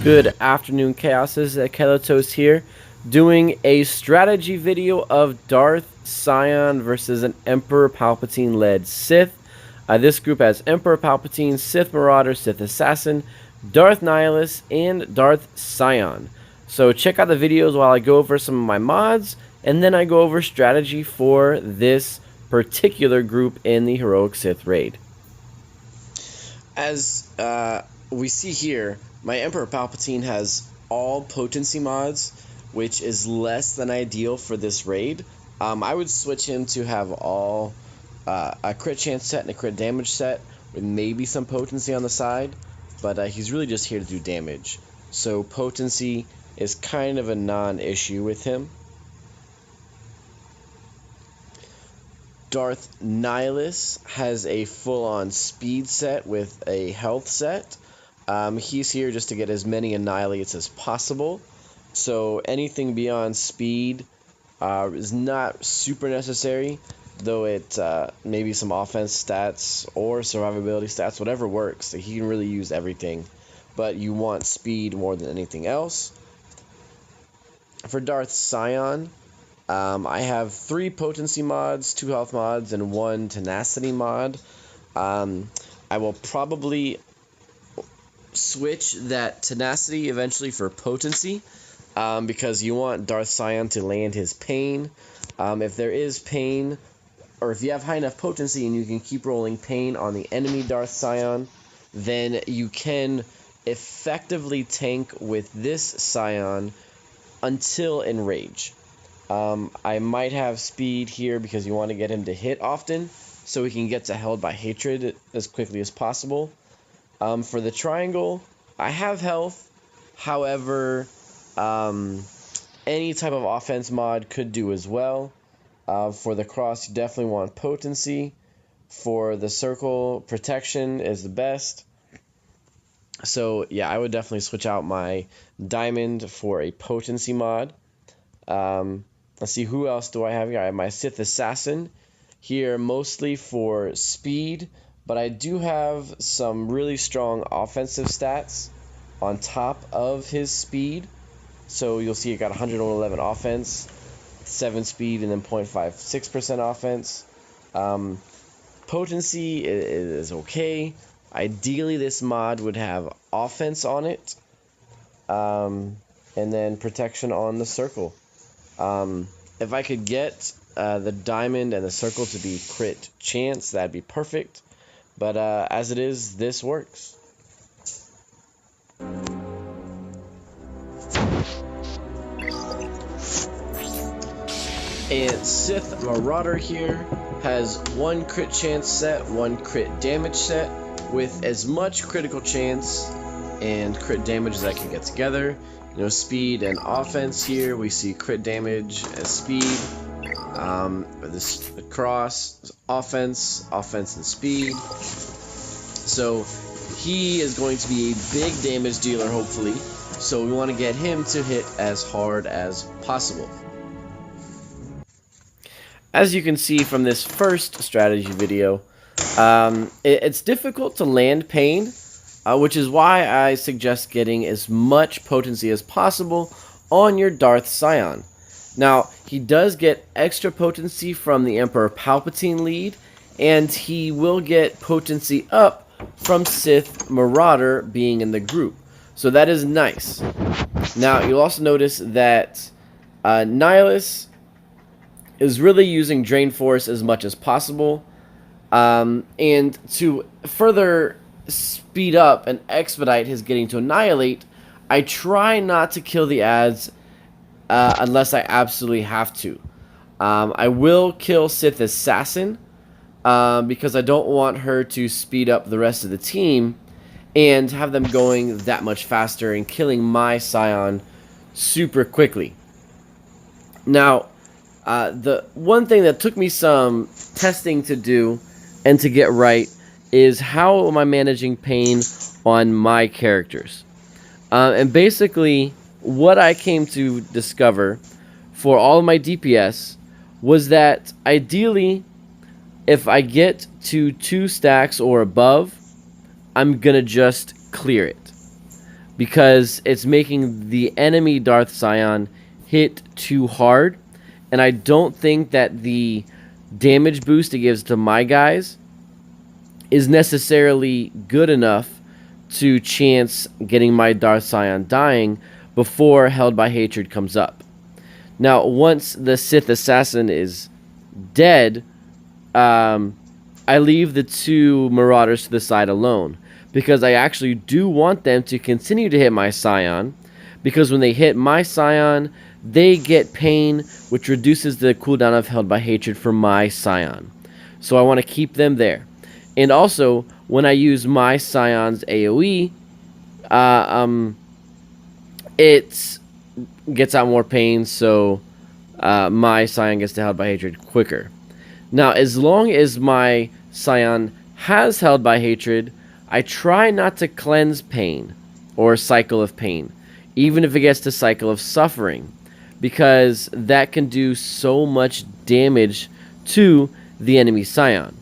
Good afternoon, Chaos. This is Kelatos here, doing a strategy video of Darth Sion versus an Emperor Palpatine-led Sith. This group has Emperor Palpatine, Sith Marauder, Sith Assassin, Darth Nihilus, and Darth Sion. So check out the videos while I go over some of my mods, and then I go over strategy for this particular group in the Heroic Sith raid. As we see here, my Emperor Palpatine has all potency mods, which is less than ideal for this raid. I would switch him to have all a crit chance set and a crit damage set with maybe some potency on the side, but he's really just here to do damage. So potency is kind of a non-issue with him. Darth Nihilus has a full-on speed set with a health set. He's here just to get as many annihilates as possible. So anything beyond speed is not super necessary, though it maybe some offense stats or survivability stats, whatever works. So he can really use everything, but you want speed more than anything else. For Darth Sion, I have 3 potency mods, 2 health mods, and 1 tenacity mod. I will probably switch that tenacity eventually for potency, because you want Darth Sion to land his pain. If there is pain, or if you have high enough potency and you can keep rolling pain on the enemy Darth Sion, then you can effectively tank with this Sion until enrage. I might have speed here because you want to get him to hit often, so he can get to Held by Hatred as quickly as possible. For the triangle, I have health. However, any type of offense mod could do as well. For the cross, you definitely want potency. For the circle, protection is the best. So yeah, I would definitely switch out my diamond for a potency mod. Let's see, who else do I have here? I have my Sith Assassin here mostly for speed, but I do have some really strong offensive stats on top of his speed. So you'll see it got 111 offense, 7 speed, and then 0.56% offense. Potency is okay. Ideally, this mod would have offense on it, and then protection on the circle. If I could get the diamond and the circle to be crit chance, that'd be perfect. But as it is, this works. And Sith Marauder here has 1 crit chance set, 1 crit damage set, with as much critical chance and crit damage as I can get together. You know, speed and offense here. We see crit damage as speed. This cross, offense and speed. So he is going to be a big damage dealer, hopefully. So we want to get him to hit as hard as possible. As you can see from this first strategy video, it's difficult to land pain, which is why I suggest getting as much potency as possible on your Darth Sion. Now, he does get extra potency from the Emperor Palpatine lead, and he will get potency up from Sith Marauder being in the group. So that is nice. Now, you'll also notice that Nihilus is really using Drain Force as much as possible. And to further speed up and expedite his getting to annihilate, I try not to kill the ads unless I absolutely have to. I will kill Sith Assassin because I don't want her to speed up the rest of the team and have them going that much faster and killing my Sion super quickly. Now, the one thing that took me some testing to do and to get right is how am I managing pain on my characters. And basically, what I came to discover for all of my DPS was that ideally, if I get to 2 stacks or above, I'm gonna just clear it. because it's making the enemy Darth Sion hit too hard, and I don't think that the damage boost it gives to my guys is necessarily good enough to chance getting my Darth Sion dying before Held by Hatred comes up. Now, once the Sith Assassin is dead, I leave the 2 Marauders to the side alone, because I actually do want them to continue to hit my Sion, because when they hit my Sion, they get pain, which reduces the cooldown of Held by Hatred for my Sion. So I want to keep them there. And also, when I use my Sion's AoE, it gets out more pain, so my Sion gets to Held by Hatred quicker. Now, as long as my Sion has Held by Hatred, I try not to cleanse pain or cycle of pain, even if it gets to cycle of suffering, because that can do so much damage to the enemy Sion.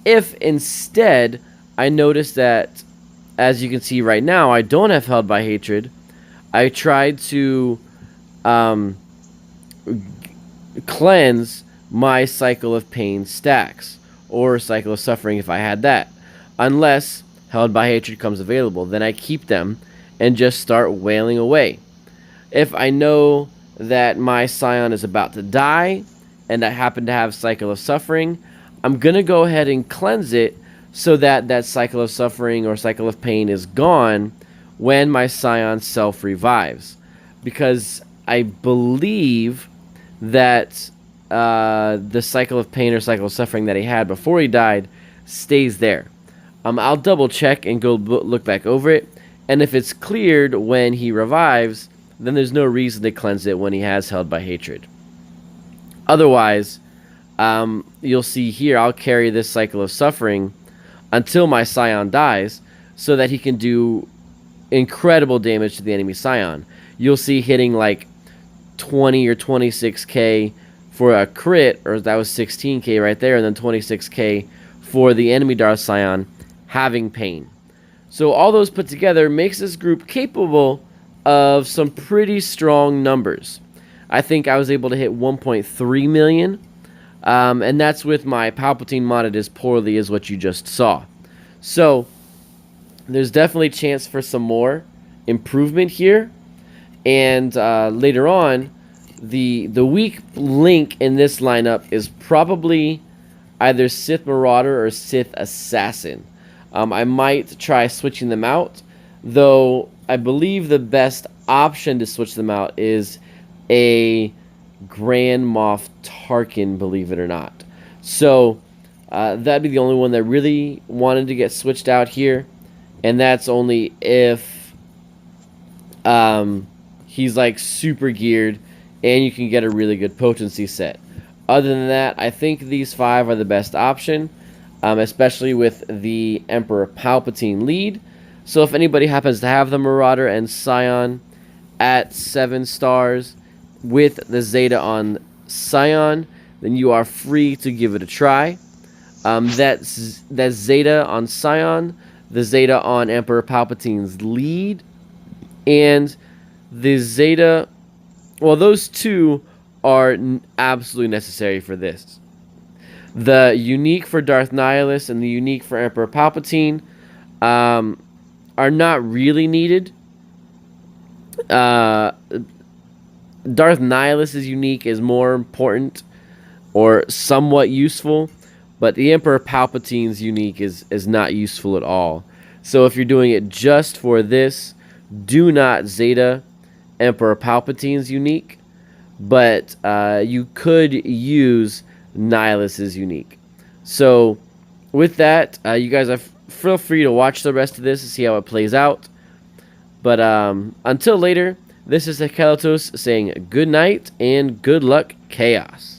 If instead I notice that, as you can see right now, I don't have Held by Hatred, I tried to cleanse my cycle of pain stacks, or cycle of suffering if I had that. Unless Held by Hatred comes available, then I keep them and just start wailing away. If I know that my Sion is about to die and I happen to have cycle of suffering, I'm gonna go ahead and cleanse it so that that cycle of suffering or cycle of pain is gone when my Sion self revives, because I believe that the cycle of pain or cycle of suffering that he had before he died stays there. I'll double check and go look back over it, and if it's cleared when he revives, then there's no reason to cleanse it when he has Held by Hatred. Otherwise, you'll see here, I'll carry this cycle of suffering until my Sion dies, so that he can do incredible damage to the enemy Sion. You'll see hitting like 20 or 26k for a crit, or that was 16k right there, and then 26k for the enemy Darth Sion having pain. So all those put together makes this group capable of some pretty strong numbers. I think I was able to hit 1.3 million, and that's with my Palpatine modded as poorly as what you just saw. So there's definitely chance for some more improvement here, and later on, the weak link in this lineup is probably either Sith Marauder or Sith Assassin. I might try switching them out, though I believe the best option to switch them out is a Grand Moff Tarkin, believe it or not. So that'd be the only one that really wanted to get switched out here, and that's only if he's like super geared and you can get a really good potency set. Other than that, I think these 5 are the best option, especially with the Emperor Palpatine lead. So if anybody happens to have the Marauder and Sion at 7 stars with the Zeta on Sion, then you are free to give it a try. That's Zeta on Sion, the Zeta on Emperor Palpatine's lead, and the Zeta, well, those 2 are absolutely necessary for this. The unique for Darth Nihilus and the unique for Emperor Palpatine are not really needed. Darth Nihilus' unique is more important or somewhat useful, but the Emperor Palpatine's unique is not useful at all. So if you're doing it just for this, do not Zeta Emperor Palpatine's unique, but you could use Nihilus' unique. So with that, you guys are feel free to watch the rest of this and see how it plays out. But until later, this is Akelatos saying good night and good luck, Chaos.